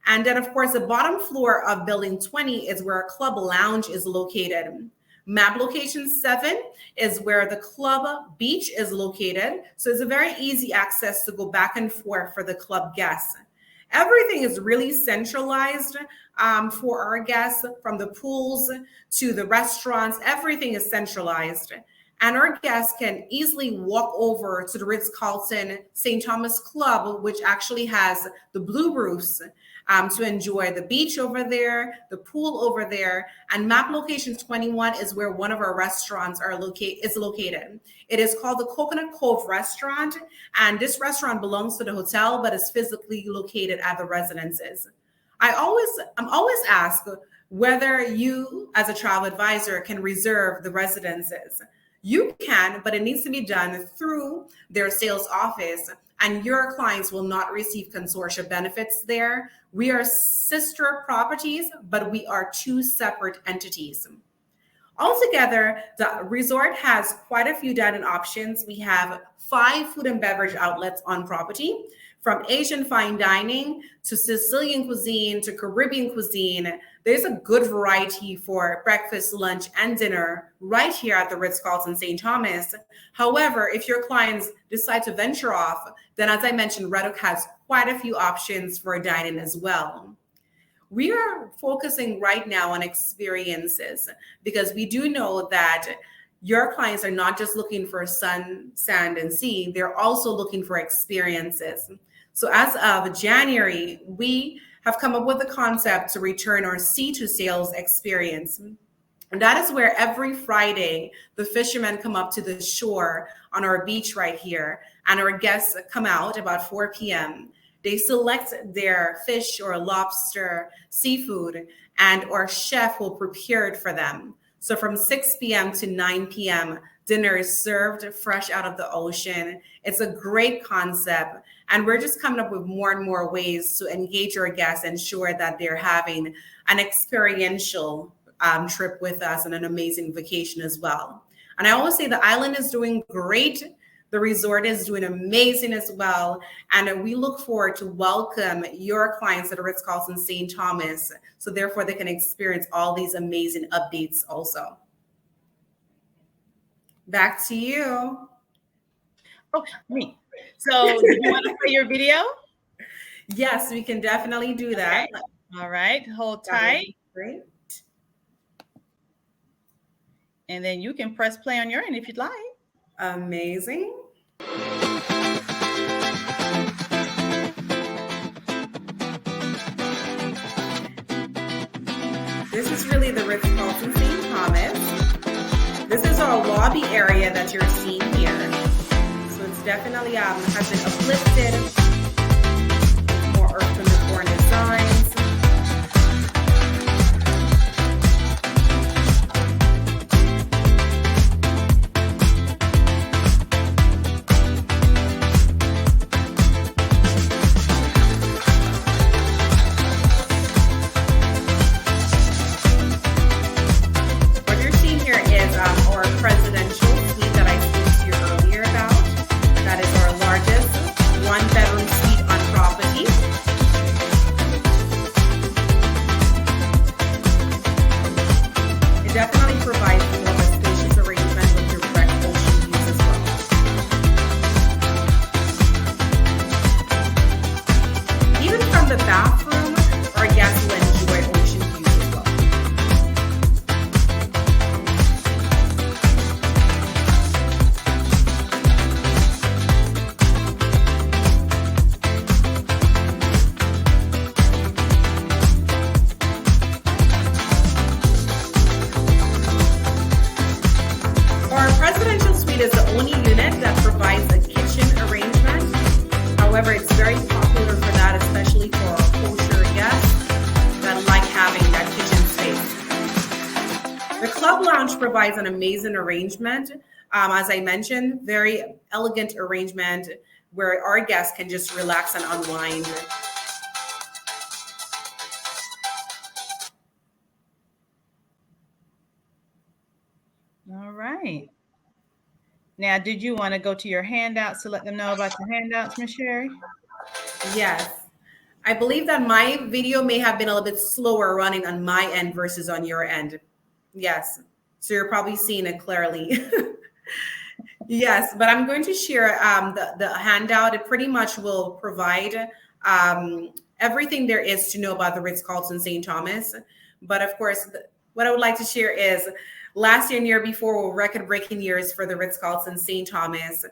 And then, of course, the bottom floor of building 20 is where our club lounge is located. Map location 7 is where the club beach is located. So it's a very easy access to go back and forth for the club guests. Everything is really centralized for our guests, from the pools to the restaurants. Everything is centralized. And our guests can easily walk over to the Ritz Carlton St. Thomas Club, which actually has the blue roofs, to enjoy the beach over there, the pool over there. And map location 21 is where one of our restaurants is located. It is called the Coconut Cove Restaurant. And this restaurant belongs to the hotel, but is physically located at the residences. I'm always asked whether you, as a travel advisor, can reserve the residences. You can, but it needs to be done through their sales office, and your clients will not receive consortia benefits there. We are sister properties, but we are 2 separate entities. Altogether, the resort has quite a few dining options. We have 5 food and beverage outlets on property, from Asian fine dining to Sicilian cuisine to Caribbean cuisine. There's a good variety for breakfast, lunch, and dinner right here at the Ritz Carlton St. Thomas. However, if your clients decide to venture off, then as I mentioned, Red Oak has quite a few options for dining as well. We are focusing right now on experiences because we do know that your clients are not just looking for sun, sand, and sea. They're also looking for experiences. So as of January, we have come up with a concept to return our sea to sails experience. And that is where every Friday, the fishermen come up to the shore on our beach right here, and our guests come out about 4 p.m. They select their fish or lobster, seafood, and our chef will prepare it for them. So from 6 p.m. to 9 p.m., dinner is served fresh out of the ocean. It's a great concept. And we're just coming up with more and more ways to engage our guests, ensure that they're having an experiential trip with us and an amazing vacation as well. And I always say the island is doing great. The resort is doing amazing as well. And we look forward to welcome your clients at the Ritz Carlton St. Thomas. So therefore they can experience all these amazing updates also. Back to you.
Oh, me. So do you want to play your video?
Yes, we can definitely do that.
Okay. All right. Hold tight.
Great.
and then you can press play on your end if you'd like.
Amazing. This is really the Ritz Carlton St. Thomas. This is our lobby area that you're seeing here. So it's definitely has been uplifted. More earth from the core designs. Provides an amazing arrangement. As I mentioned, very elegant arrangement where our guests can just relax and unwind.
All right. Now, did you want to go to your handouts to let them know about your handouts, Ms. Shari?
Yes. I believe that my video may have been a little bit slower running on my end versus on your end. Yes. So you're probably seeing it clearly. Yes, but I'm going to share the handout. It pretty much will provide everything there is to know about the Ritz Carlton St. Thomas. But of course, what I would like to share is last year and year before were record-breaking years for the Ritz Carlton St. Thomas.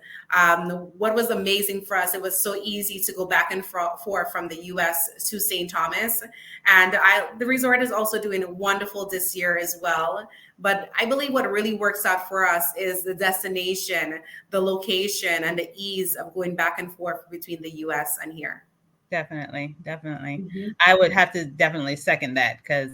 What was amazing for us, it was so easy to go back and forth from the U.S. to St. Thomas. And the resort is also doing wonderful this year as well. But I believe what really works out for us is the destination, the location, and the ease of going back and forth between the U.S. and here.
Definitely.
Mm-hmm.
I would have to definitely second that because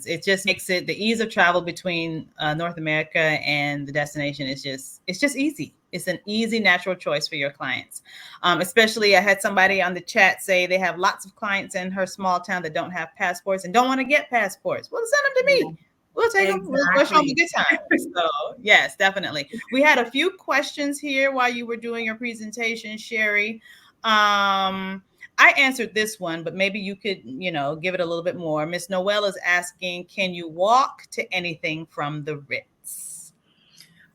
it just makes it the ease of travel between North America and the destination is just easy. It's an easy, natural choice for your clients. Especially I had somebody on the chat say they have lots of clients in her small town that don't have passports and don't want to get passports. Well, send them to me. We'll take them. We'll show them a good time. So yes, definitely. We had a few questions here while you were doing your presentation, Shari. I answered this one, but maybe you could, give it a little bit more. Miss Noelle is asking, can you walk to anything from the Ritz?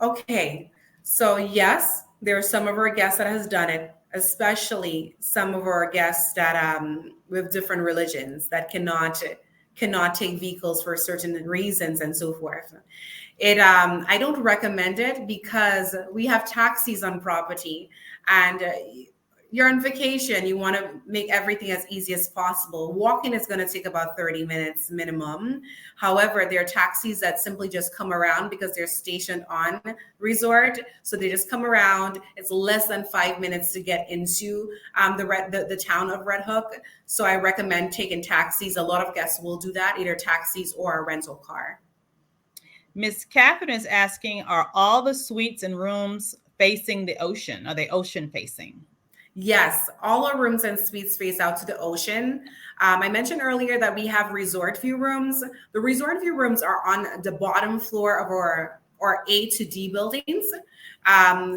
Okay. So yes, there are some of our guests that has done it, especially some of our guests that with different religions that cannot take vehicles for certain reasons and so forth. I don't recommend it because we have taxis on property and you're on vacation. You want to make everything as easy as possible. Walking is going to take about 30 minutes minimum. However, there are taxis that simply just come around because they're stationed on resort. So they just come around. It's less than 5 minutes to get into the town of Red Hook. So I recommend taking taxis. A lot of guests will do that, either taxis or a rental car.
Miss Catherine is asking, are all the suites and rooms facing the ocean? Are they ocean facing?
Yes, all our rooms and suites face out to the ocean. I mentioned earlier that we have resort view rooms. The resort view rooms are on the bottom floor of our A to D buildings.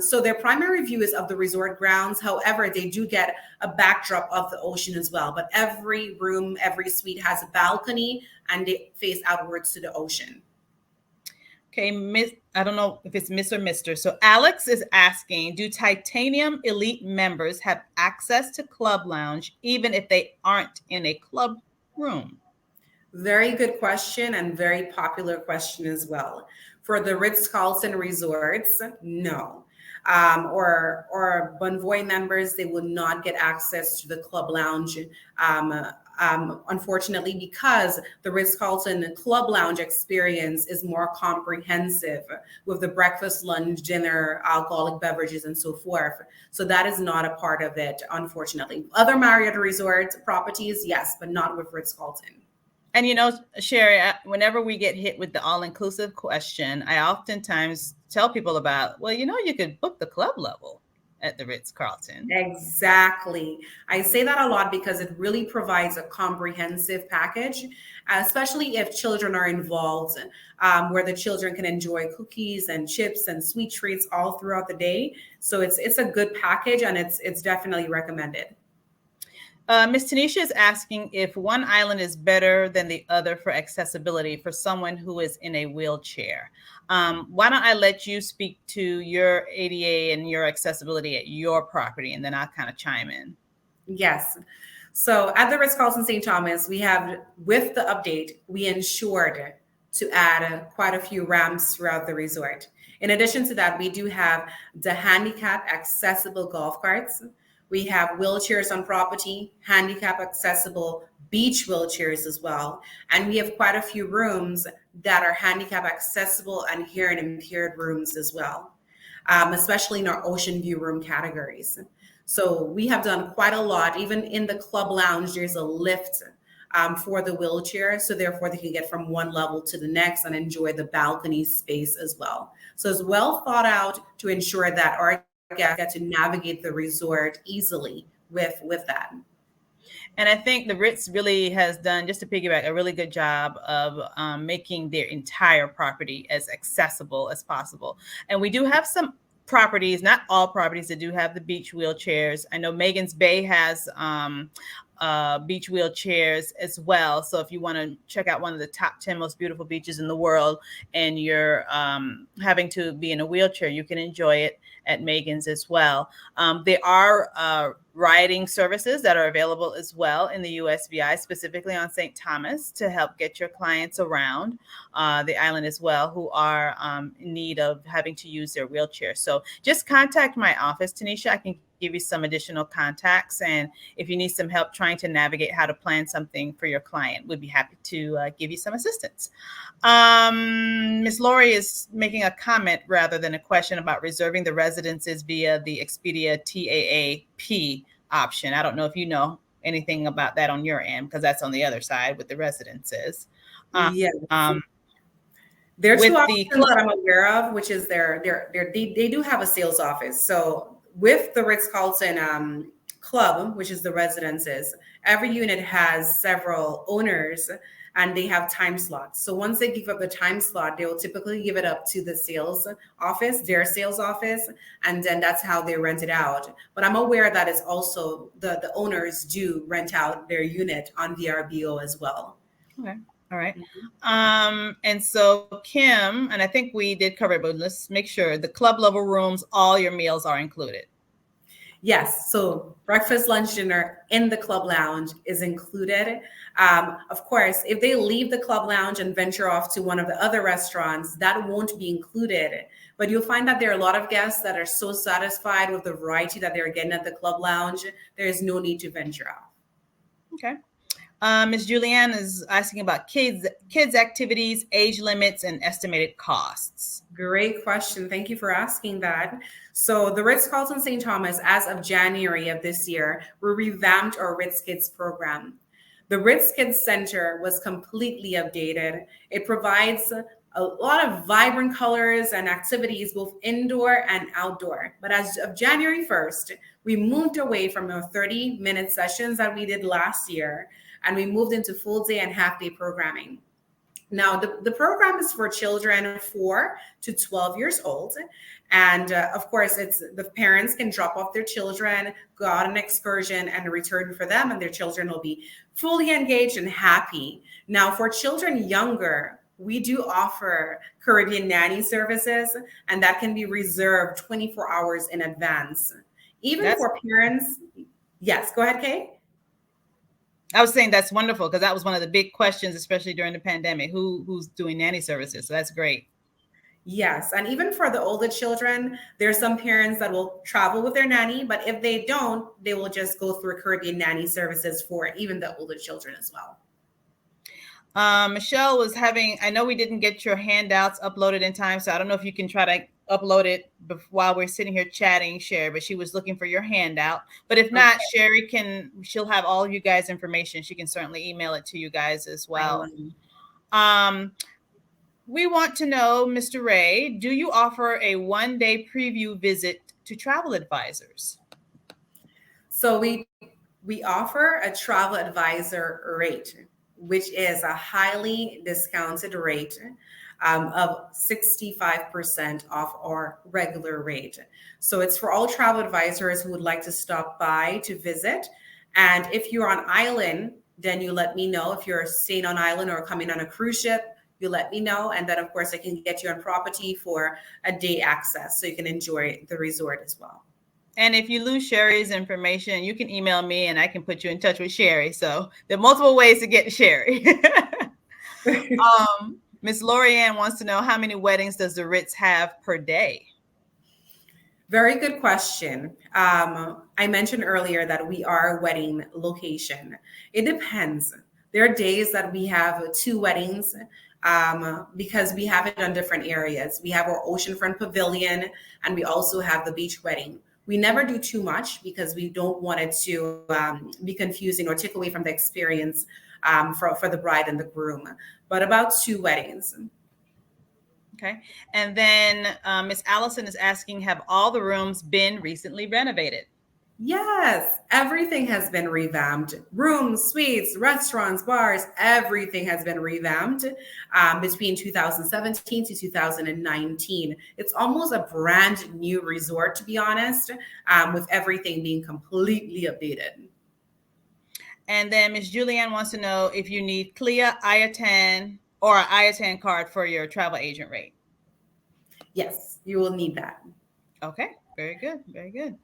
So their primary view is of the resort grounds. However, they do get a backdrop of the ocean as well. But every room, every suite has a balcony and they face outwards to the ocean.
Okay, I don't know if it's Miss or Mr. So Alex is asking, do Titanium Elite members have access to Club Lounge even if they aren't in a club room?
Very good question and very popular question as well. For the Ritz Carlton resorts, no. Or Bonvoy members, they will not get access to the club lounge. Unfortunately, because the Ritz Carlton Club Lounge experience is more comprehensive with the breakfast, lunch, dinner, alcoholic beverages, and so forth. So that is not a part of it, unfortunately. Other Marriott Resort properties, yes, but not with Ritz Carlton.
And Shari, whenever we get hit with the all-inclusive question, I oftentimes tell people about, well, you could book the club level at the Ritz Carlton.
Exactly. I say that a lot because it really provides a comprehensive package, especially if children are involved, where the children can enjoy cookies and chips and sweet treats all throughout the day. So it's a good package, and it's definitely recommended.
Ms. Tanisha is asking if one island is better than the other for accessibility for someone who is in a wheelchair. Why don't I let you speak to your ADA and your accessibility at your property, and then I'll kind of chime in.
Yes. So at the Ritz Carlton St. Thomas, we have, with the update, we ensured to add quite a few ramps throughout the resort. In addition to that, we do have the handicap accessible golf carts. We have wheelchairs on property, handicap accessible beach wheelchairs as well. And we have quite a few rooms that are handicap accessible and hearing impaired rooms as well, especially in our ocean view room categories. So we have done quite a lot. Even in the club lounge, there's a lift for the wheelchair. So therefore they can get from one level to the next and enjoy the balcony space as well. So it's well thought out to ensure that our guests get to navigate the resort easily with that.
And I think the Ritz really has done, just to piggyback, a really good job of making their entire property as accessible as possible. And we do have some properties, not all properties, that do have the beach wheelchairs. I know Megan's Bay has beach wheelchairs as well. So if you want to check out one of the top 10 most beautiful beaches in the world and you're having to be in a wheelchair, you can enjoy it at Megan's as well. There are riding services that are available as well in the USVI, specifically on St. Thomas, to help get your clients around the island as well who are in need of having to use their wheelchair. So just contact my office, Tanisha. I can give you some additional contacts. And if you need some help trying to navigate how to plan something for your client, we'd be happy to give you some assistance. Ms. Lori is making a comment rather than a question about reserving the residences via the Expedia TAAP option. I don't know if you know anything about that on your end, because that's on the other side with the residences.
Yes. There are two options that I'm aware of, which is they do have a sales office. So with the Ritz Carlton Club, which is the residences, every unit has several owners and they have time slots. So once they give up the time slot, they will typically give it up to the sales office, their sales office, and then that's how they rent it out. But I'm aware that it's also the owners do rent out their unit on VRBO as well.
Okay. All right. And so Kim, and I think we did cover it, but let's make sure the club level rooms, all your meals are included.
Yes. So breakfast, lunch, dinner in the club lounge is included. Of course, if they leave the club lounge and venture off to one of the other restaurants, that won't be included. But you'll find that there are a lot of guests that are so satisfied with the variety that they're getting at the club lounge, there is no need to venture out.
Okay. Ms. Julianne is asking about kids activities, age limits, and estimated costs.
Great question. Thank you for asking that. So the Ritz Carlton St. Thomas, as of January of this year, we revamped our Ritz Kids program. The Ritz Kids Center was completely updated. It provides a lot of vibrant colors and activities, both indoor and outdoor. But as of January 1st, we moved away from our 30-minute sessions that we did last year, and we moved into full day and half day programming. Now, the program is for children 4 to 12 years old. And of course, the parents can drop off their children, go on an excursion and return for them, and their children will be fully engaged and happy. Now, for children younger, we do offer Caribbean nanny services, and that can be reserved 24 hours in advance. Even for parents. Yes, go ahead, Kay.
I was saying that's wonderful because that was one of the big questions, especially during the pandemic. Who's doing nanny services? So that's great.
Yes. And even for the older children, there's some parents that will travel with their nanny, but if they don't, they will just go through Caribbean nanny services for even the older children as well.
Michelle was having, I know we didn't get your handouts uploaded in time, so I don't know if you can try to upload it while we're sitting here chatting, Sherry, but she was looking for your handout. But if not, Sherry she'll have all of you guys' information. She can certainly email it to you guys as well. We want to know, Mr. Ray, do you offer a one-day preview visit to travel advisors?
So we offer a travel advisor rate, which is a highly discounted rate of 65% off our regular rate. So it's for all travel advisors who would like to stop by to visit. And if you're on island, then you let me know. If you're staying on island or coming on a cruise ship, you let me know. And then, of course, I can get you on property for a day access so you can enjoy the resort as well.
And if you lose Sherry's information, you can email me and I can put you in touch with Sherry. So there are multiple ways to get to Sherry. Miss Lorianne wants to know, how many weddings does the Ritz have per day?
Very good question. I mentioned earlier that we are a wedding location. It depends. There are days that we have 2 weddings because we have it on different areas. We have our oceanfront pavilion and we also have the beach wedding. We never do too much because we don't want it to be confusing or take away from the experience for the bride and the groom. But about 2 weddings.
Okay. And then Miss Allison is asking, have all the rooms been recently renovated?
Yes, everything has been revamped. Rooms, suites, restaurants, bars, everything has been revamped between 2017 to 2019. It's almost a brand new resort, to be honest, with everything being completely updated.
And then Miss Julianne wants to know if you need CLIA, IATAN, or an IATAN card for your travel agent rate.
Yes, you will need that.
Okay. Very good. Very good.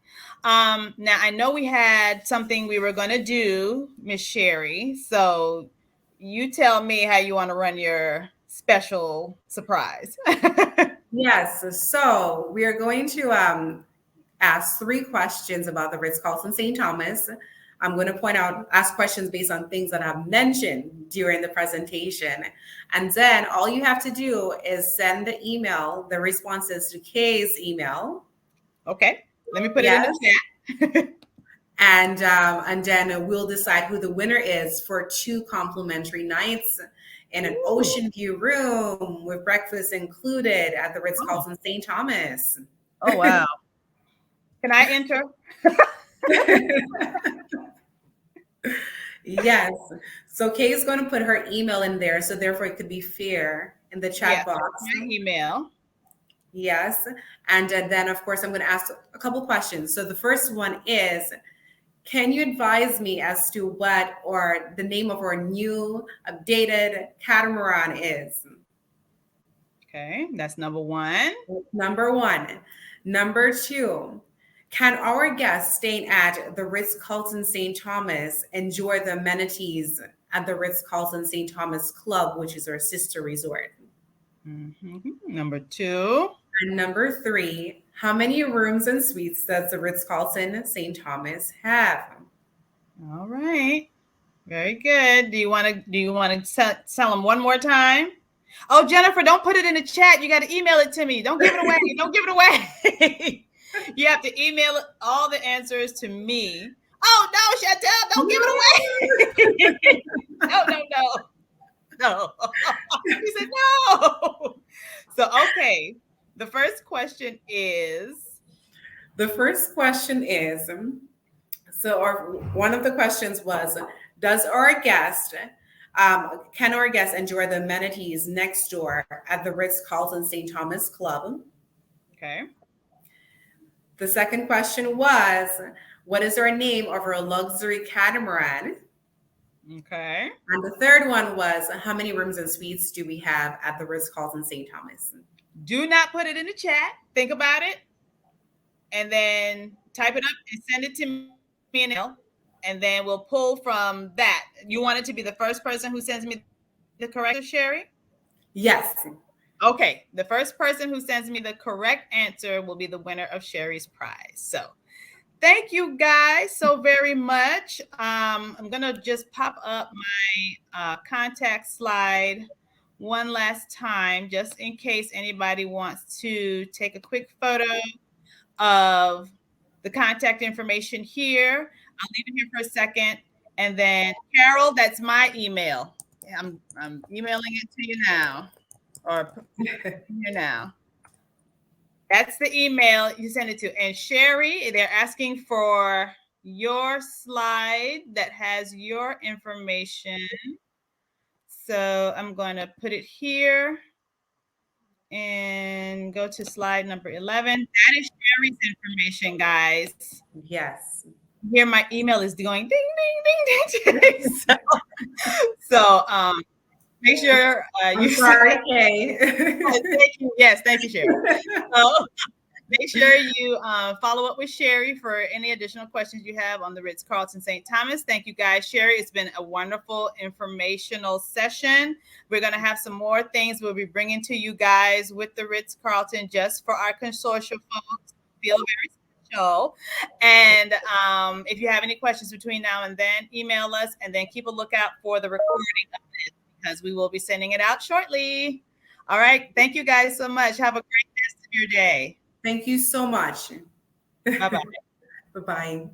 Now, I know we had something we were going to do, Miss Sherry. So you tell me how you want to run your special surprise.
Yes. So we are going to ask 3 questions about the Ritz Carlton St. Thomas. I'm going to ask questions based on things that I've mentioned during the presentation. And then all you have to do is send the responses to Kay's email.
Okay, let me put it in the chat.
And then we'll decide who the winner is for 2 complimentary nights in an ocean view room with breakfast included at the Ritz Carlton St. Thomas.
Oh, wow. Can I enter?
Yes. So Kay is going to put her email in there, so therefore it could be fair in the chat box.
My email.
Yes. And then, of course, I'm going to ask a couple questions. So the first one is, can you advise me as to what or the name of our new updated catamaran is?
Okay, that's number 1.
Number 1. Number 2, can our guests staying at the Ritz Carlton St. Thomas enjoy the amenities at the Ritz Carlton St. Thomas Club, which is our sister resort?
Mm-hmm. Number 2.
And number 3, how many rooms and suites does the Ritz Carlton St. Thomas have?
All right. Very good. Do you want to tell them one more time? Oh, Jennifer, don't put it in the chat. You got to email it to me. Don't give it away. Don't give it away. You have to email all the answers to me. Oh, no, Chantel, don't give it away. No. He said no. So, okay. The first question is?
One of the questions was, can our guests enjoy the amenities next door at the Ritz Carlton St. Thomas Club?
Okay.
The second question was, what is our name of our luxury catamaran?
Okay.
And the third one was, how many rooms and suites do we have at the Ritz Carlton St. Thomas?
Do not put it in the chat. Think about it. And then type it up and send it to me in email. and then we'll pull from that. You want it to be the first person who sends me the correct answer, Shari?
Yes.
Okay, the first person who sends me the correct answer will be the winner of Shari's prize. So thank you guys so very much. I'm going to just pop up my contact slide one last time, just in case anybody wants to take a quick photo of the contact information here. I'll leave it here for a second. And then Carol, that's my email. I'm emailing it to you now, or here now. That's the email you send it to. And Shari, they're asking for your slide that has your information. So I'm going to put it here and go to slide number 11. That is Shari's information, guys.
Yes.
Here my email is going ding, ding, ding, ding, ding. So make sure you
sorry, Kay.
Thank you. Yes, thank you, Shari. So make sure you follow up with Shari for any additional questions you have on the Ritz Carlton St. Thomas. Thank you, guys. Shari, it's been a wonderful informational session. We're going to have some more things we'll be bringing to you guys with the Ritz Carlton just for our consortium folks. Feel very special. And if you have any questions between now and then, email us, and then keep a lookout for the recording of this, because we will be sending it out shortly. All right. Thank you guys so much. Have a great rest of your day.
Thank you so much.
Bye-bye.
Bye-bye.